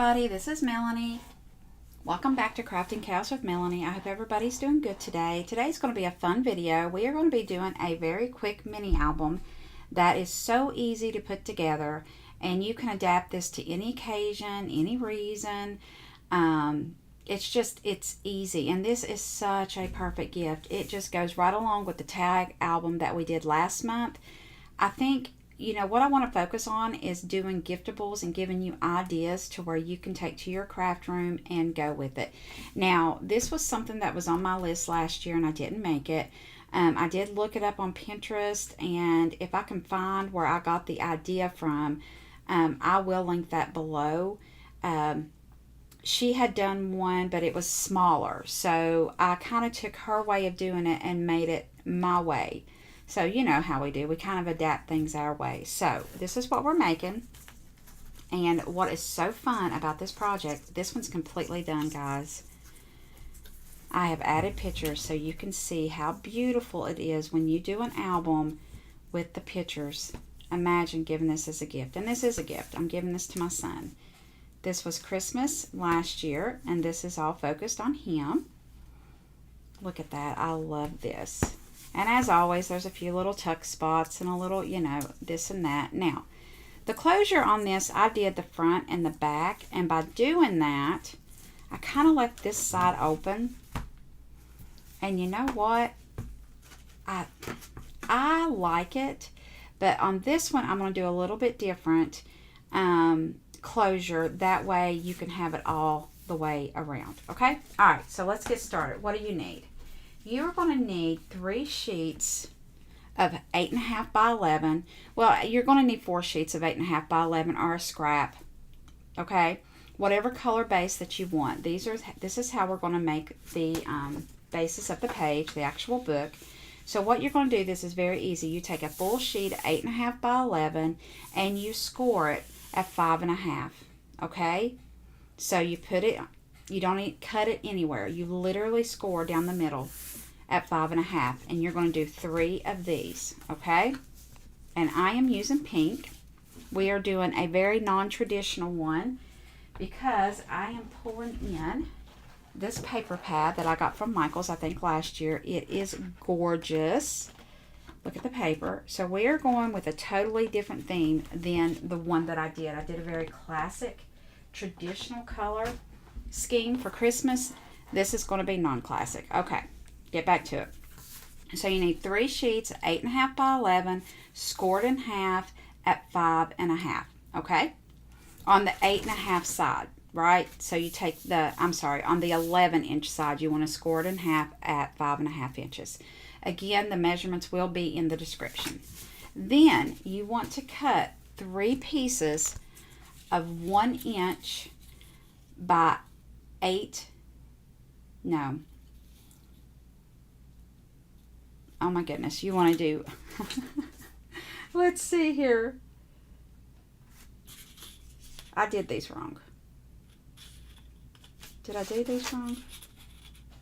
everybody, this is Melanie. Welcome back to Crafting Chaos with Melanie. I hope everybody's doing good today. Today's going to be a fun video. We are going to be doing a very quick mini album that is so easy to put together, and you can adapt this to any occasion, any reason. It's easy, and this is such a perfect gift. It just goes right along with the tag album that we did last month. I think, you know, what I want to focus on is doing giftables and giving you ideas to where you can take to your craft room and go with it. Now, this was something that was on my list last year and I didn't make it. I did look it up on Pinterest, and if I can find where I got the idea from, I will link that below. She had done one, but it was smaller, so I kind of took her way of doing it and made it my way. So you know how we do. We kind of adapt things our way. So this is what we're making. And what is so fun about this project, this one's completely done, guys. I have added pictures so you can see how beautiful it is when you do an album with the pictures. Imagine giving this as a gift. And this is a gift. I'm giving this to my son. This was Christmas last year, and this is all focused on him. Look at that. I love this. And as always, there's a few little tuck spots and a little, you know, this and that. Now, the closure on this, I did the front and the back. And by doing that, I kind of left this side open. And you know what? I like it. But on this one, I'm going to do a little bit different closure. That way you can have it all the way around. Okay? All right, so let's get started. What do you need? You're going to need 3 sheets of 8.5 by 11. Well, you're going to need 4 sheets of 8.5 by 11 or a scrap. Okay? Whatever color base that you want. This is how we're going to make the basis of the page, the actual book. So what you're going to do, this is very easy. You take a full sheet, 8.5 by 11, and you score it at 5.5. Okay? So you put it, you don't cut it anywhere. You literally score down the middle at 5.5, and you're going to do 3 of these, okay? And I am using pink. We are doing a very non-traditional one because I am pulling in this paper pad that I got from Michael's, I think last year. It is gorgeous. Look at the paper. So we are going with a totally different theme than the one that I did. I did a very classic, traditional color scheme for Christmas. This is going to be non-classic. Okay, get back to it. So you need 3 sheets, 8.5 by 11, scored in half at 5.5. Okay, on the 8.5 side, right? So you take the, on the 11-inch side, you want to score it in half at 5.5 inches. Again, the measurements will be in the description. Then you want to cut 3 pieces of 1 inch by 8. No. Oh my goodness. You want to do, let's see here. I did these wrong. Did I do these wrong?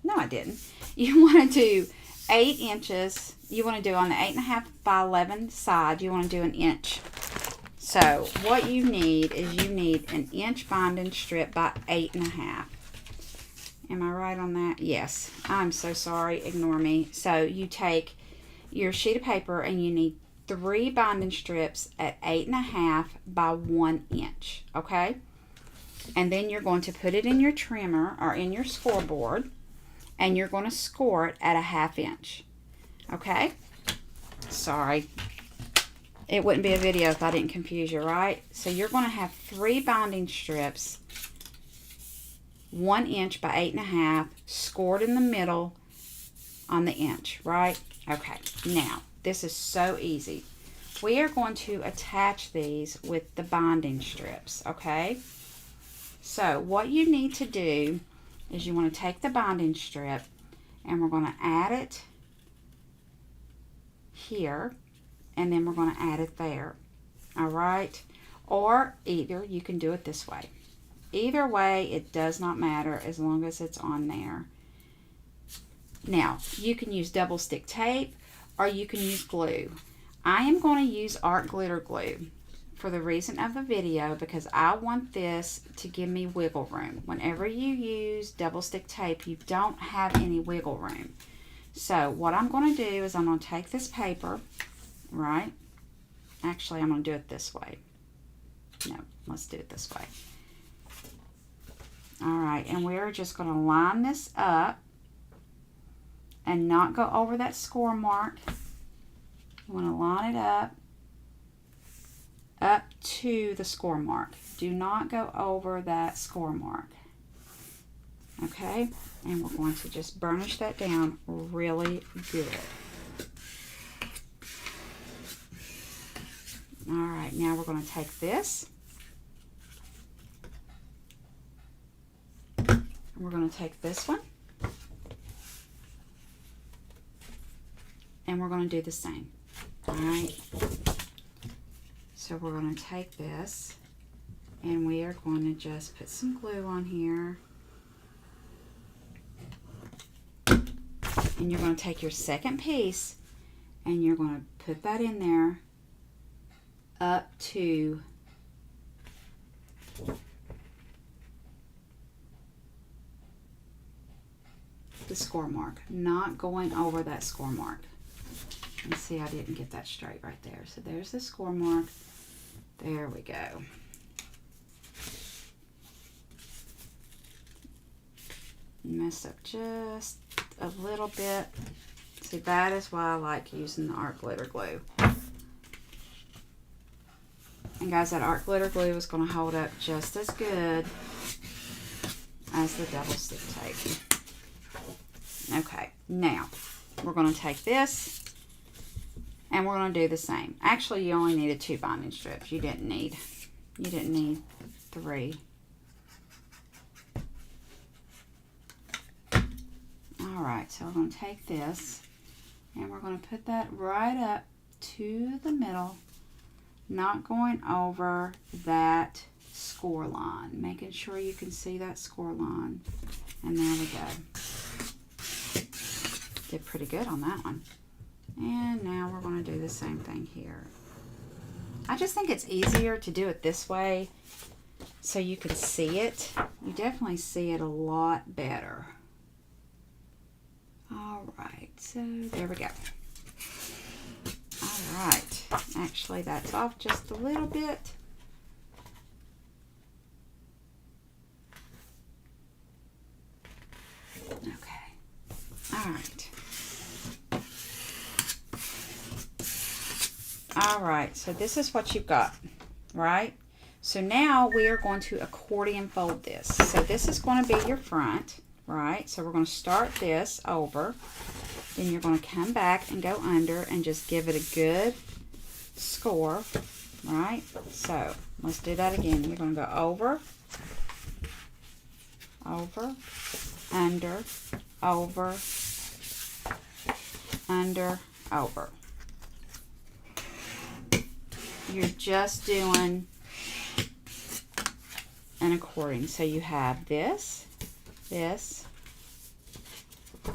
No, I didn't. You want to do 8 inches. You want to do on the 8.5 by 11 side, you want to do 1 inch. So what you need is you need 1 inch binding strip by 8.5. Am I right on that? Yes. I'm so sorry. Ignore me. So you take your sheet of paper and you need 3 binding strips at 8.5 by 1 inch. Okay? And then you're going to put it in your trimmer or in your scoreboard, and you're going to score it at a 1/2 inch. Okay? Sorry. It wouldn't be a video if I didn't confuse you, right? So you're going to have 3 binding strips, 1 inch by 8.5, scored in the middle on the inch, right? Okay, now, this is so easy. We are going to attach these with the binding strips, okay? So what you need to do is you want to take the binding strip, and we're going to add it here, and then we're going to add it there, all right? Or either you can do it this way. Either way, it does not matter as long as it's on there. Now, you can use double stick tape or you can use glue. I am going to use art glitter glue for the reason of the video, because I want this to give me wiggle room. Whenever you use double stick tape, you don't have any wiggle room. So what I'm going to do is I'm going to take this paper, right? Actually, I'm going to do it this way. No, let's do it this way. All right, and we're just going to line this up and not go over that score mark. You want to line it up to the score mark. Do not go over that score mark. Okay, and we're going to just burnish that down really good. All right, now we're going to take this. And we're going to take this one. And we're going to do the same. All right. So we're going to take this and we are going to just put some glue on here. And you're going to take your second piece and you're going to put that in there up to the score mark, not going over that score mark. And see, I didn't get that straight right there. So there's the score mark. There we go. Mess up just a little bit. See, that is why I like using the art glitter glue. And guys, that art glitter glue is going to hold up just as good as the double stick tape. Okay, now we're going to take this and we're going to do the same. Actually, you only needed 2 binding strips. You didn't need 3. All right, so we're going to take this and we're going to put that right up to the middle, not going over that score line, making sure you can see that score line. And there we go. Did pretty good on that one. And now we're going to do the same thing here. I just think it's easier to do it this way so you can see it. You definitely see it a lot better. All right, so there we go. All right, actually that's off just a little bit. Okay, all right. All right, so this is what you've got, right? So now we are going to accordion fold this. So this is going to be your front, right? So we're going to start this over. Then you're going to come back and go under and just give it a good score, right? So let's do that again. You're going to go over, over, under, over, under, over. You're just doing an accordion. So you have this, this,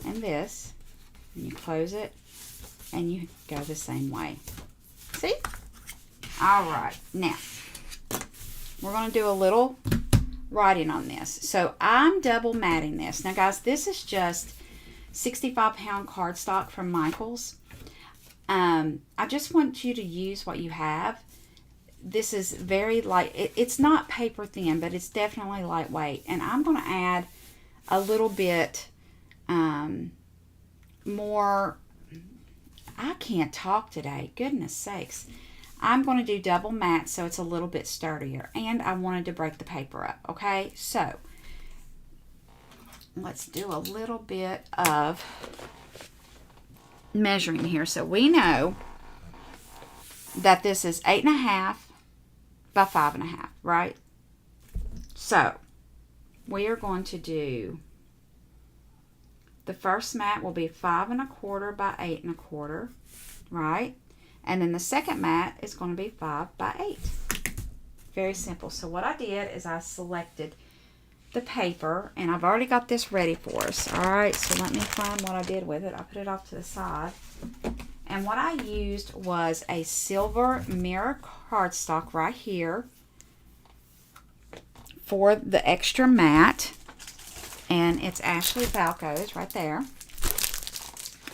and this. And you close it and you go the same way. See? All right. Now, we're going to do a little writing on this. So I'm double matting this. Now, guys, this is just 65-pound cardstock from Michael's. I just want you to use what you have. This is very light. It's not paper thin, but it's definitely lightweight. And I'm going to add a little bit more. I can't talk today. Goodness sakes. I'm going to do double mat so it's a little bit sturdier. And I wanted to break the paper up. Okay, so let's do a little bit of measuring here. So we know that this is 8.5 by 5.5, right? So we are going to do, the first mat will be 5 1/4 by 8 1/4, right? And then the second mat is going to be 5 by 8. Very simple. So what I did is I selected the paper, and I've already got this ready for us. All right, so let me find what I did with it. I put it off to the side, And what I used was a silver mirror cardstock right here for the extra matte. And it's Ashley Falco's right there.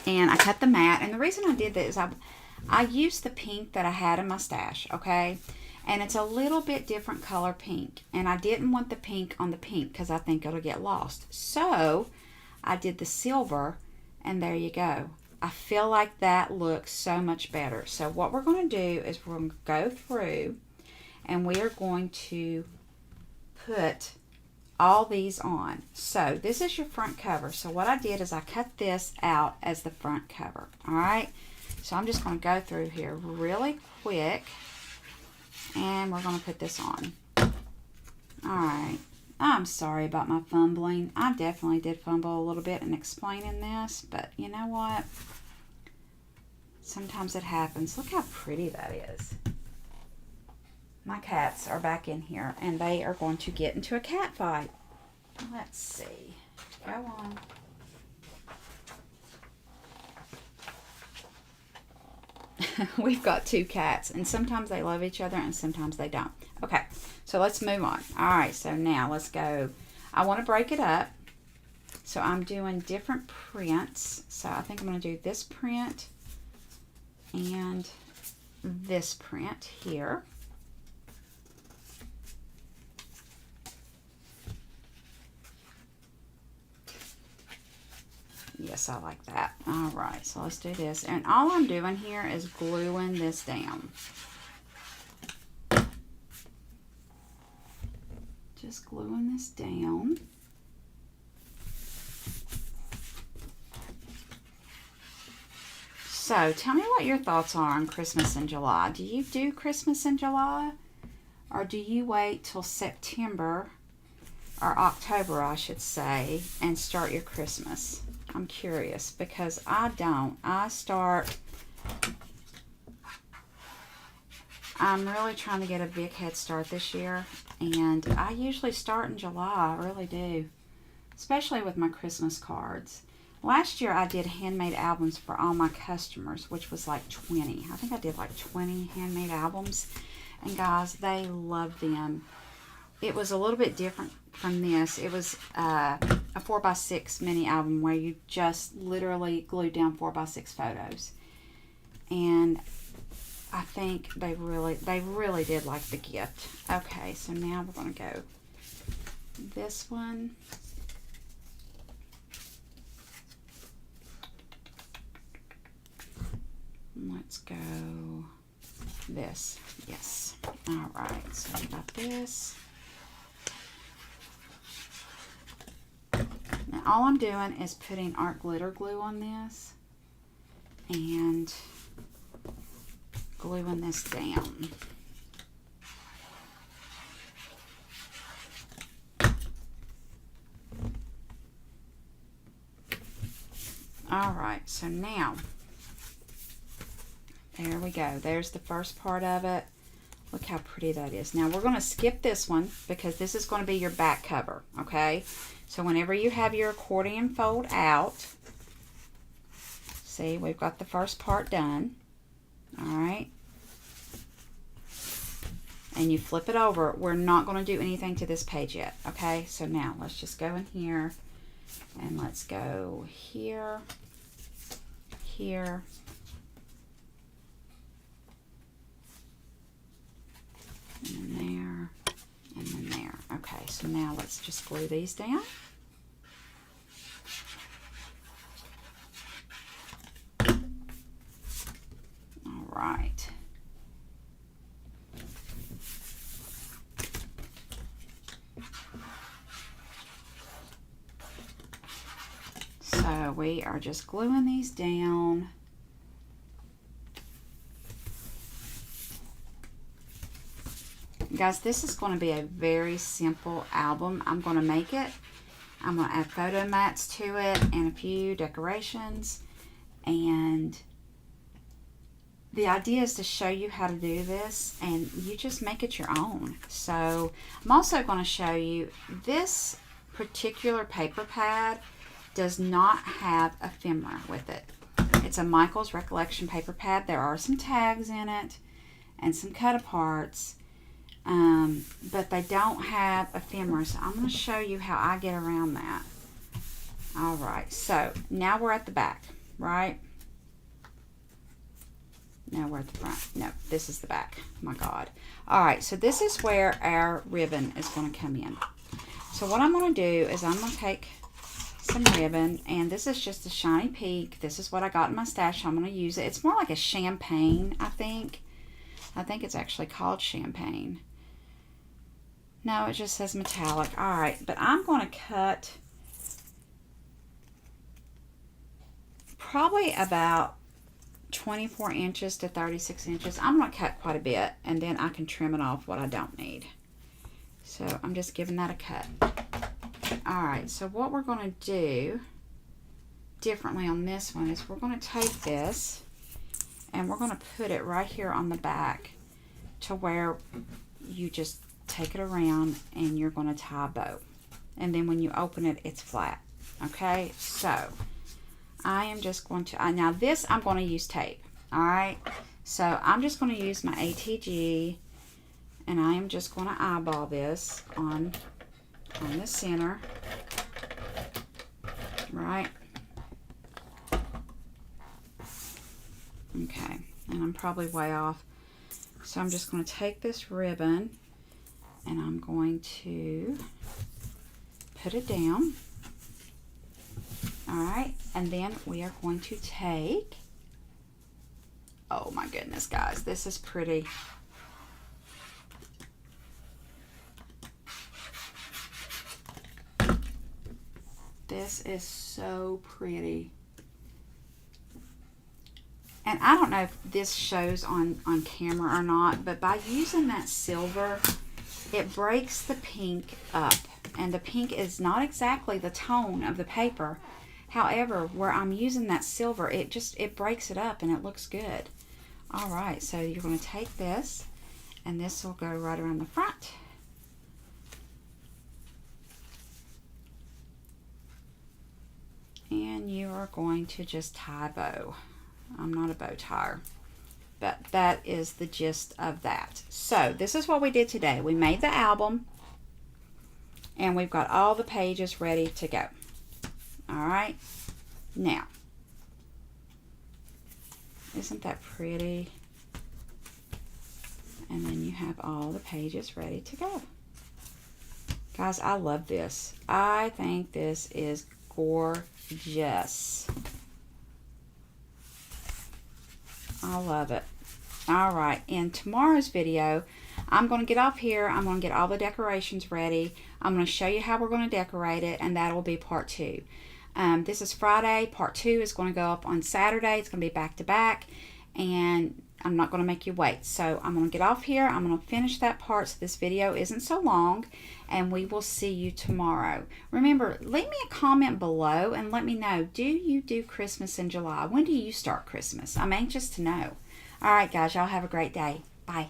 And I cut the mat. And the reason I did that is I used the pink that I had in my stash, okay? And it's a little bit different color pink. And I didn't want the pink on the pink because I think it'll get lost. So I did the silver, and there you go. I feel like that looks so much better. So what we're going to do is we're going to go through, and we are going to put all these on. So this is your front cover. So what I did is I cut this out as the front cover. All right. So I'm just going to go through here really quick, and we're going to put this on. All right. I'm sorry about my fumbling. I definitely did fumble a little bit in explaining this, but you know what? Sometimes it happens. Look how pretty that is. My cats are back in here, and they are going to get into a cat fight. Let's see. Go on. We've got 2 cats, and sometimes they love each other, and sometimes they don't. Okay, so let's move on. All right, so now let's go. I want to break it up, so I'm doing different prints. So I think I'm going to do this print and this print here. Yes, I like that. All right, so let's do this. And all I'm doing here is gluing this down. Just gluing this down. So tell me what your thoughts are on Christmas in July. Do you do Christmas in July? Or do you wait till September, or October, I should say, and start your Christmas? I'm curious because I don't. I'm really trying to get a big head start this year, and I usually start in July. I really do, especially with my Christmas cards. Last year I did handmade albums for all my customers, which was like 20. I think I did like 20 handmade albums, and guys, they loved them. It was a little bit different from this. It was a 4x6 mini album where you just literally glued down 4x6 photos. And I think they really did like the gift. Okay, so now we're going to go this one. Let's go this. Yes. All right, so we got this. Now all I'm doing is putting art glitter glue on this and gluing this down. All right, so now there we go. There's the first part of it. Look how pretty that is. Now we're going to skip this one because this is going to be your back cover, okay? So whenever you have your accordion fold out, see, we've got the first part done, all right? And you flip it over. We're not going to do anything to this page yet, okay? So now let's just go in here, and let's go here, here, and then there, and then there. Okay, so now let's just glue these down. All right. So we are just gluing these down. Guys, this is going to be a very simple album. I'm going to make it. I'm going to add photo mats to it and a few decorations. And the idea is to show you how to do this, and you just make it your own. So I'm also going to show you this particular paper pad does not have ephemera with it. It's a Michael's Recollection paper pad. There are some tags in it and some cut-aparts, but they don't have ephemera. So I'm going to show you how I get around that. All right, so now we're at the back, right? Now we're at the front. No, this is the back. My God. All right, so this is where our ribbon is going to come in. So what I'm going to do is I'm going to take some ribbon, and this is just a shiny pink. This is what I got in my stash. I'm going to use it. It's more like a champagne, I think. I think it's actually called champagne. No, it just says metallic. All right, but I'm going to cut probably about 24 inches to 36 inches. I'm going to cut quite a bit, and then I can trim it off what I don't need. So I'm just giving that a cut. All right, so what we're going to do differently on this one is we're going to take this and we're going to put it right here on the back to where you just take it around and you're going to tie a bow. And then when you open it, it's flat. Okay, so I am just going to, now this I'm going to use tape. All right, so I'm just going to use my ATG, and I am just going to eyeball this on the center, right? Okay, and I'm probably way off. So I'm just going to take this ribbon and I'm going to put it down. All right, and then we are going to take, oh my goodness, guys, this is pretty. This is so pretty. And I don't know if this shows on camera or not, but by using that silver, it breaks the pink up. And the pink is not exactly the tone of the paper. However, where I'm using that silver, it breaks it up and it looks good. All right, so you're going to take this, and this will go right around the front. And you are going to just tie a bow. I'm not a bow tire, but that is the gist of that. So this is what we did today. We made the album, and we've got all the pages ready to go. All right, now, isn't that pretty? And then you have all the pages ready to go. Guys, I love this. I think this is gorgeous. I love it. All right, in tomorrow's video, I'm going to get up here. I'm going to get all the decorations ready. I'm going to show you how we're going to decorate it, and that will be part 2. This is Friday. Part 2 is going to go up on Saturday. It's going to be back to back, and I'm not going to make you wait. So I'm going to get off here. I'm going to finish that part so this video isn't so long, and we will see you tomorrow. Remember, leave me a comment below and let me know, do you do Christmas in July? When do you start Christmas? I'm anxious to know. All right, guys, y'all have a great day.